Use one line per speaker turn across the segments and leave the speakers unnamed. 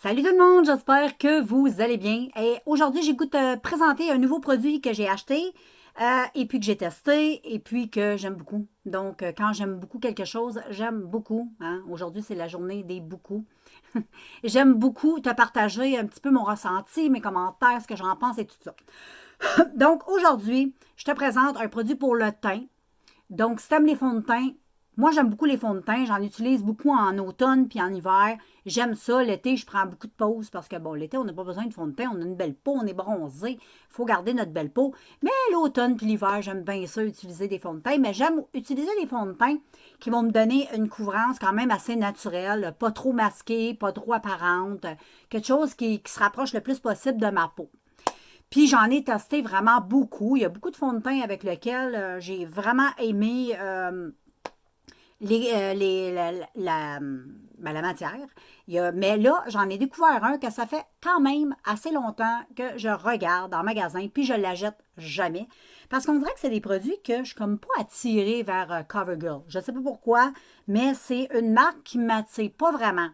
Salut tout le monde, j'espère que vous allez bien. Et aujourd'hui, j'ai le goût de te présenter un nouveau produit que j'ai acheté et puis que j'ai testé et puis que j'aime beaucoup. Donc, quand j'aime beaucoup quelque chose, j'aime beaucoup. Hein. Aujourd'hui, c'est la journée des beaucoup. J'aime beaucoup te partager un petit peu mon ressenti, mes commentaires, ce que j'en pense et tout ça. Donc, aujourd'hui, je te présente un produit pour le teint. Donc, si tu aimes les fonds de teint, moi, j'aime beaucoup les fonds de teint. J'en utilise beaucoup en automne puis en hiver. J'aime ça. L'été, je prends beaucoup de pauses parce que, bon, l'été, on n'a pas besoin de fond de teint. On a une belle peau, on est bronzé. Il faut garder notre belle peau. Mais l'automne puis l'hiver, j'aime bien ça, utiliser des fonds de teint. Mais j'aime utiliser des fonds de teint qui vont me donner une couvrance quand même assez naturelle, pas trop masquée, pas trop apparente. Quelque chose qui se rapproche le plus possible de ma peau. Puis j'en ai testé vraiment beaucoup. Il y a beaucoup de fonds de teint avec lesquels j'ai vraiment aimé la matière. Mais là, j'en ai découvert un que ça fait quand même assez longtemps que je regarde en magasin, puis je ne l'achète jamais. Parce qu'on dirait que c'est des produits que je ne suis comme pas attirée vers CoverGirl. Je ne sais pas pourquoi, mais c'est une marque qui ne m'attire pas vraiment.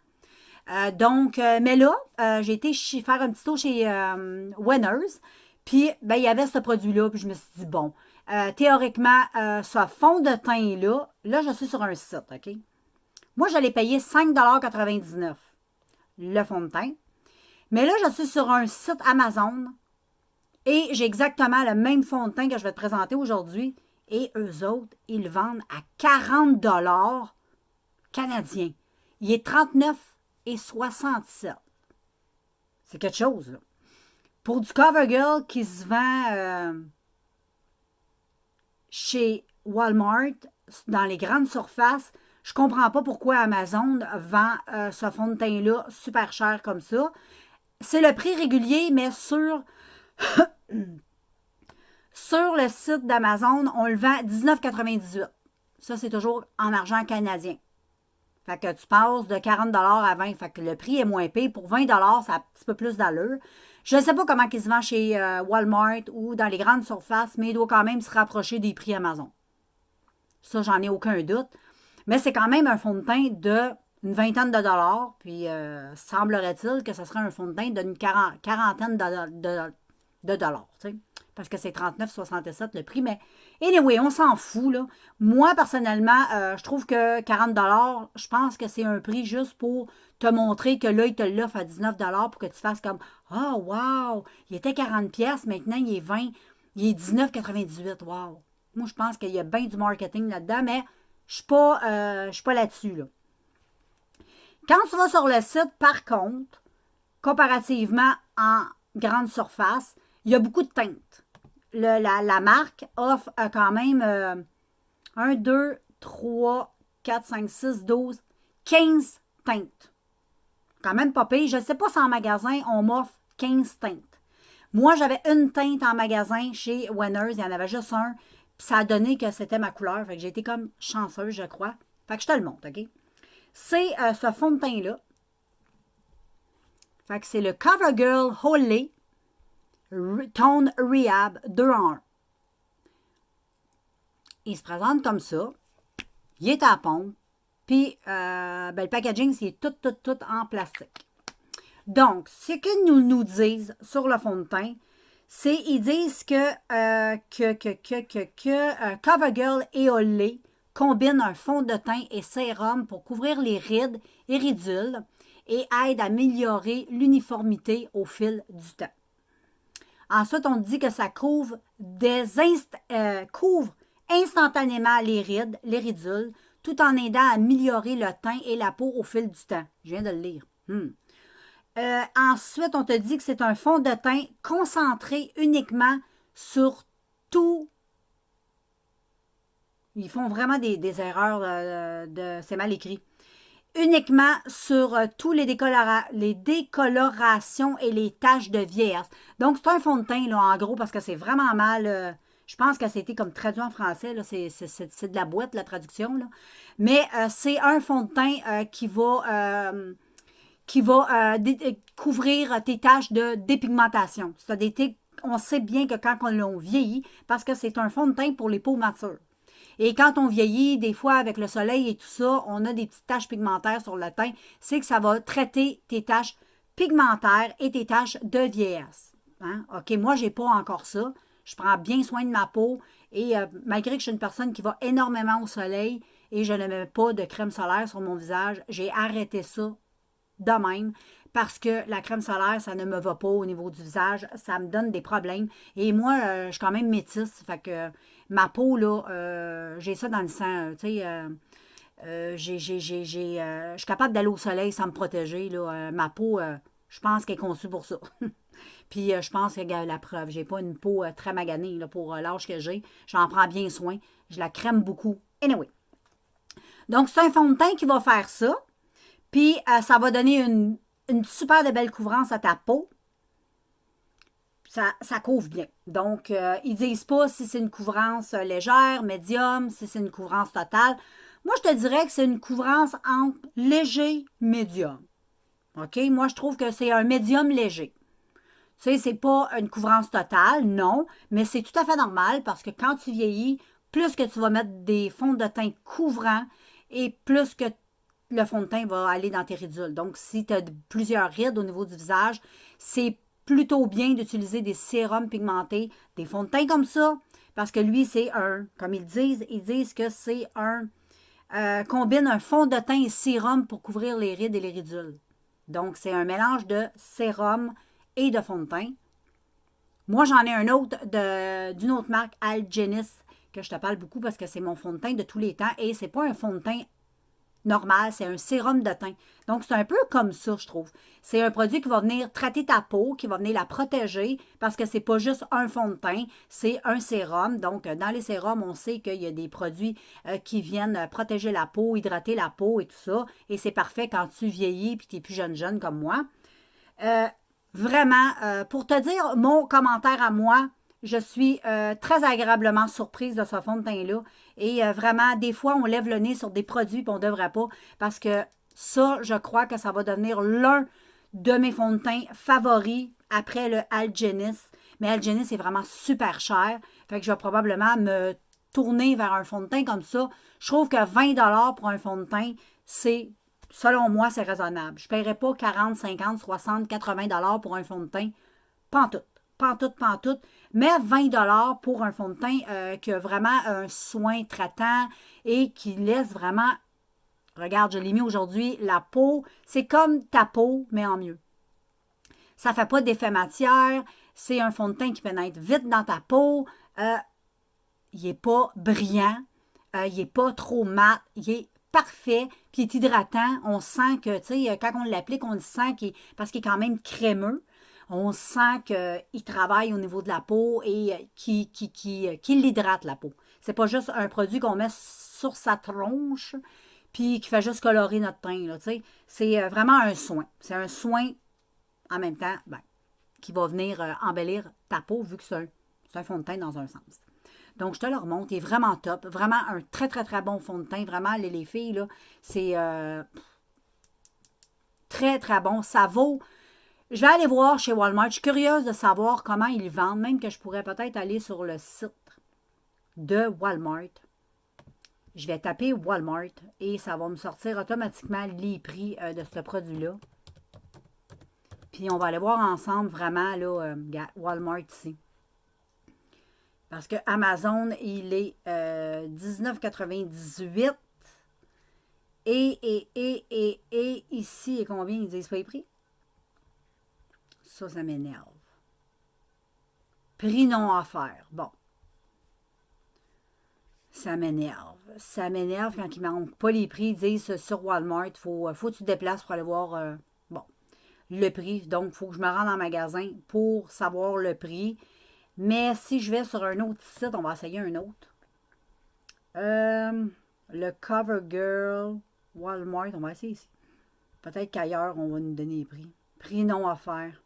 Mais là, j'ai été faire un petit tour chez Winners, puis ben, il y avait ce produit-là, puis je me suis dit, bon, théoriquement, ce fond de teint-là, là, je suis sur un site, OK? Moi, je l'ai payé 5,99 le fond de teint. Mais là, je suis sur un site Amazon et j'ai exactement le même fond de teint que je vais te présenter aujourd'hui. Et eux autres, ils le vendent à 40 canadiens. Il est 39,67. C'est quelque chose, là. Pour du CoverGirl qui se vend chez Walmart, dans les grandes surfaces, je ne comprends pas pourquoi Amazon vend ce fond de teint-là super cher comme ça. C'est le prix régulier, mais sur le site d'Amazon, on le vend à 19,98. Ça, c'est toujours en argent canadien. Fait que tu passes de 40 à 20. Fait que le prix est moins payé. Pour 20 ça a un petit peu plus d'allure. Je ne sais pas comment il se vend chez Walmart ou dans les grandes surfaces, mais il doit quand même se rapprocher des prix Amazon. Ça, j'en ai aucun doute. Mais c'est quand même un fond de teint d'une vingtaine de dollars. Puis, semblerait-il que ce serait un fond de teint d'une quarantaine de dollars. T'sais. Parce que c'est 39,67 le prix. Mais, anyway, on s'en fout. Là. Moi, personnellement, je trouve que 40 dollars, je pense que c'est un prix juste pour te montrer que là, il te l'offre à 19 dollars pour que tu fasses comme ah, wow, il était 40 pièces, maintenant il est 20, il est 19,98. Wow. Moi, je pense qu'il y a bien du marketing là-dedans, mais je ne suis pas là-dessus. Là. Quand tu vas sur le site, par contre, comparativement en grande surface, il y a beaucoup de teintes. La marque offre quand même 1, 2, 3, 4, 5, 6, 12, 15 teintes. Quand même pas payé. Je ne sais pas si en magasin, on m'offre 15 teintes. Moi, j'avais une teinte en magasin chez Winners. Il y en avait juste un. Puis ça a donné que c'était ma couleur. Fait que j'ai été comme chanceuse, je crois. Fait que je te le montre, OK? C'est ce fond de teint-là. Fait que c'est le CoverGirl Holy Tone Rehab 2 en 1. Il se présente comme ça. Il est à pompe. Puis, le packaging, c'est tout en plastique. Donc, ce qu'ils nous disent sur le fond de teint, c'est ils disent que CoverGirl et Olay combinent un fond de teint et sérum pour couvrir les rides et ridules et aident à améliorer l'uniformité au fil du temps. Ensuite, on dit que ça couvre instantanément les rides, les ridules, tout en aidant à améliorer le teint et la peau au fil du temps. Je viens de le lire. Ensuite, on te dit que c'est un fond de teint concentré uniquement sur tout. Ils font vraiment des erreurs, c'est mal écrit. Uniquement sur tous les décolorations et les taches de vieillesse. Donc, c'est un fond de teint, là, en gros, parce que c'est vraiment mal. Je pense que c'était comme traduit en français. Là, c'est de la boîte, la traduction. Là. Mais c'est un fond de teint qui va couvrir tes taches de dépigmentation. On sait bien que quand on vieillit, parce que c'est un fond de teint pour les peaux matures. Et quand on vieillit, des fois avec le soleil et tout ça, on a des petites taches pigmentaires sur le teint. C'est que ça va traiter tes taches pigmentaire et tes taches de vieillesse. Hein? OK, moi, je n'ai pas encore ça. Je prends bien soin de ma peau et malgré que je suis une personne qui va énormément au soleil et je ne mets pas de crème solaire sur mon visage, j'ai arrêté ça de même parce que la crème solaire, ça ne me va pas au niveau du visage. Ça me donne des problèmes. Et moi, je suis quand même métisse. Fait que ma peau, là, j'ai ça dans le sang. Tu sais, je suis capable d'aller au soleil sans me protéger. Là. Ma peau, je pense qu'elle est conçue pour ça. Puis je pense que, regarde, la preuve, j'ai pas une peau très maganée là, pour l'âge que j'ai. J'en prends bien soin. Je la crème beaucoup. Anyway. Donc, c'est un fond de teint qui va faire ça. Puis, ça va donner une super de belle couvrance à ta peau. Ça couvre bien. Donc, ils disent pas si c'est une couvrance légère, médium, si c'est une couvrance totale. Moi, je te dirais que c'est une couvrance entre léger et médium. OK? Moi, je trouve que c'est un médium léger. Tu sais, c'est pas une couvrance totale, non, mais c'est tout à fait normal parce que quand tu vieillis, plus que tu vas mettre des fonds de teint couvrants et plus que le fond de teint va aller dans tes ridules. Donc, si tu as plusieurs rides au niveau du visage, c'est plutôt bien d'utiliser des sérums pigmentés, des fonds de teint comme ça, parce que lui, c'est comme ils disent que c'est combine un fond de teint et sérum pour couvrir les rides et les ridules. Donc, c'est un mélange de sérum et de fond de teint. Moi, j'en ai un autre d'une autre marque, Algenis, que je te parle beaucoup parce que c'est mon fond de teint de tous les temps et c'est pas un fond de teint normal, c'est un sérum de teint. Donc, c'est un peu comme ça, je trouve. C'est un produit qui va venir traiter ta peau, qui va venir la protéger, parce que c'est pas juste un fond de teint, c'est un sérum. Donc, dans les sérums, on sait qu'il y a des produits qui viennent protéger la peau, hydrater la peau et tout ça. Et c'est parfait quand tu vieillis et tu es plus jeune comme moi. Vraiment, pour te dire mon commentaire à moi, je suis très agréablement surprise de ce fond de teint-là. Et vraiment, des fois, on lève le nez sur des produits et on ne devrait pas. Parce que ça, je crois que ça va devenir l'un de mes fonds de teint favoris après le Algenis. Mais Algenis est vraiment super cher. Fait que je vais probablement me tourner vers un fond de teint comme ça. Je trouve que 20$ pour un fond de teint, selon moi, c'est raisonnable. Je ne paierais pas 40, 50, 60, 80$ pour un fond de teint. Pantoute. Pantoute. Mais 20$ pour un fond de teint qui a vraiment un soin traitant et qui laisse vraiment... Regarde, je l'ai mis aujourd'hui. La peau, c'est comme ta peau, mais en mieux. Ça ne fait pas d'effet matière. C'est un fond de teint qui pénètre vite dans ta peau. Il n'est pas brillant. Il n'est pas trop mat. Il est parfait, puis il est hydratant. On sent que, tu sais, quand on l'applique, on le sent parce qu'il est quand même crémeux. On sent qu'il travaille au niveau de la peau et qu'il l'hydrate, la peau. C'est pas juste un produit qu'on met sur sa tronche puis qui fait juste colorer notre teint, là, tu sais. C'est vraiment un soin. C'est un soin, en même temps, qui va venir embellir ta peau, vu que c'est un fond de teint dans un sens. Donc, je te le remonte. Il est vraiment top. Vraiment un très, très, très bon fond de teint. Vraiment, les filles, là, c'est très, très bon. Ça vaut... Je vais aller voir chez Walmart. Je suis curieuse de savoir comment ils vendent. Même que je pourrais peut-être aller sur le site de Walmart. Je vais taper Walmart et ça va me sortir automatiquement les prix de ce produit-là. Puis, on va aller voir ensemble vraiment, là, Walmart ici. Parce que Amazon, il est 19,98. Et ici, et combien ils disent pas les prix? Ça m'énerve. Prix non offert. Bon. Ça m'énerve. Ça m'énerve quand ils ne manquent pas les prix. Ils disent sur Walmart, faut que tu te déplaces pour aller voir le prix. Donc, il faut que je me rende en magasin pour savoir le prix. Mais si je vais sur un autre site, on va essayer un autre. Le CoverGirl, Walmart, on va essayer ici. Peut-être qu'ailleurs, on va nous donner les prix. Prix non offert.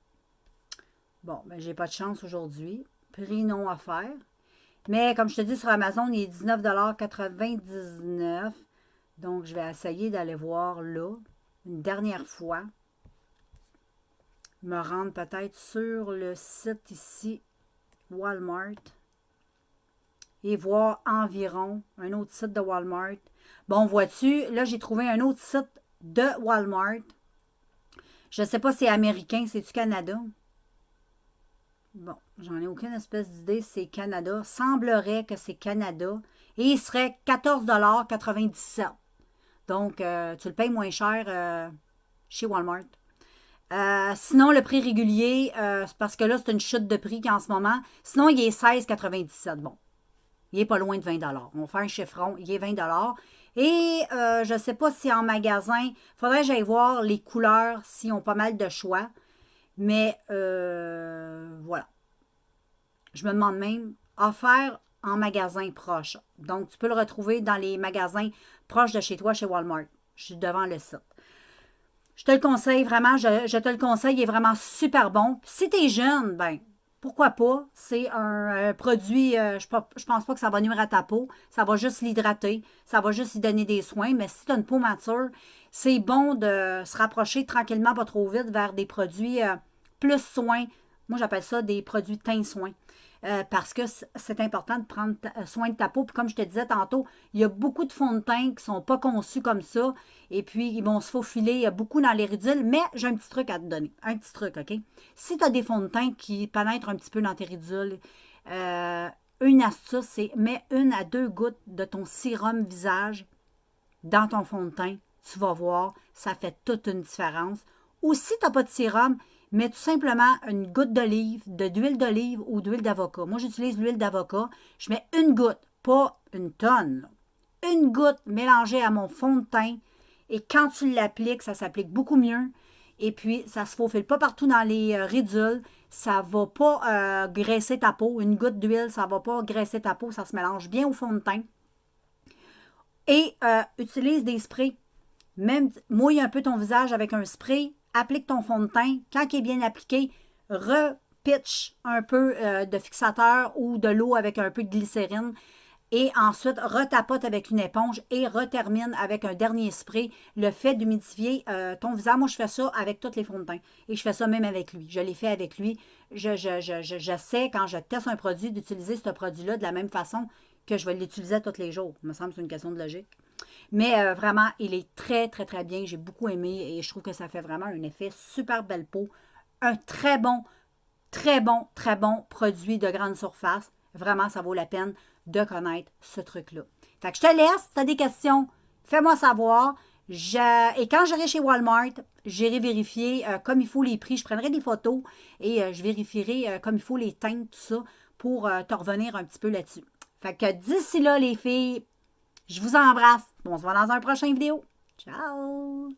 Bon, ben j'ai pas de chance aujourd'hui. Prix non offert. Mais comme je te dis, sur Amazon, il est 19,99$. Donc, je vais essayer d'aller voir là, une dernière fois. Me rendre peut-être sur le site ici, Walmart. Et voir environ un autre site de Walmart. Bon, vois-tu, là, j'ai trouvé un autre site de Walmart. Je ne sais pas si c'est américain, c'est-tu Canada? Bon, j'en ai aucune espèce d'idée, c'est Canada. Semblerait que c'est Canada. Et il serait 14,97 $. Donc, tu le payes moins cher chez Walmart. Sinon, le prix régulier, c'est parce que là, c'est une chute de prix en ce moment. Sinon, il est 16,97 $. Bon, il est pas loin de 20 $. On va faire un chiffron, il est 20 $. Et je ne sais pas si en magasin, il faudrait que j'aille voir les couleurs, s'ils ont pas mal de choix. Mais voilà. Je me demande même, offert en magasin proche. Donc, tu peux le retrouver dans les magasins proches de chez toi, chez Walmart. Je suis devant le site. Je te le conseille vraiment, je te le conseille, il est vraiment super bon. Si tu es jeune, ben pourquoi pas? C'est un produit, je pense pas que ça va nuire à ta peau, ça va juste l'hydrater, ça va juste lui donner des soins, mais si tu as une peau mature, c'est bon de se rapprocher tranquillement, pas trop vite, vers des produits plus soins. Moi, j'appelle ça des produits teint-soins. Parce que c'est important de prendre soin de ta peau. Puis comme je te disais tantôt, il y a beaucoup de fonds de teint qui ne sont pas conçus comme ça. Et puis, ils vont se faufiler. Il y a beaucoup dans les ridules. Mais j'ai un petit truc à te donner. Un petit truc, OK? Si tu as des fonds de teint qui pénètrent un petit peu dans tes ridules, une astuce, c'est mets 1 à 2 gouttes de ton sérum visage dans ton fond de teint. Tu vas voir, ça fait toute une différence. Ou si tu n'as pas de sérum, mets tout simplement une goutte d'huile d'olive ou d'huile d'avocat. Moi, j'utilise l'huile d'avocat. Je mets une goutte, pas une tonne. Là. Une goutte mélangée à mon fond de teint. Et quand tu l'appliques, ça s'applique beaucoup mieux. Et puis, ça ne se faufile pas partout dans les ridules. Ça ne va pas graisser ta peau. Une goutte d'huile, ça ne va pas graisser ta peau. Ça se mélange bien au fond de teint. Et utilise des sprays. Même mouille un peu ton visage avec un spray. Applique ton fond de teint. Quand il est bien appliqué, repitch un peu de fixateur ou de l'eau avec un peu de glycérine. Et ensuite, retapote avec une éponge et retermine avec un dernier spray. Le fait d'humidifier ton visage. Moi, je fais ça avec tous les fonds de teint. Et je fais ça même avec lui. Je l'ai fait avec lui. Je sais, quand je teste un produit, d'utiliser ce produit-là de la même façon que je vais l'utiliser tous les jours. Il me semble que c'est une question de logique. Mais vraiment, il est très, très, très bien. J'ai beaucoup aimé et je trouve que ça fait vraiment un effet super belle peau. Un très bon, très bon, très bon produit de grande surface. Vraiment, ça vaut la peine de connaître ce truc-là. Fait que je te laisse. Si tu as des questions, fais-moi savoir. Et quand j'irai chez Walmart, j'irai vérifier comme il faut les prix. Je prendrai des photos et je vérifierai comme il faut les teintes, tout ça, pour te revenir un petit peu là-dessus. Fait que d'ici là, les filles, je vous embrasse. On se voit dans un prochain vidéo. Ciao!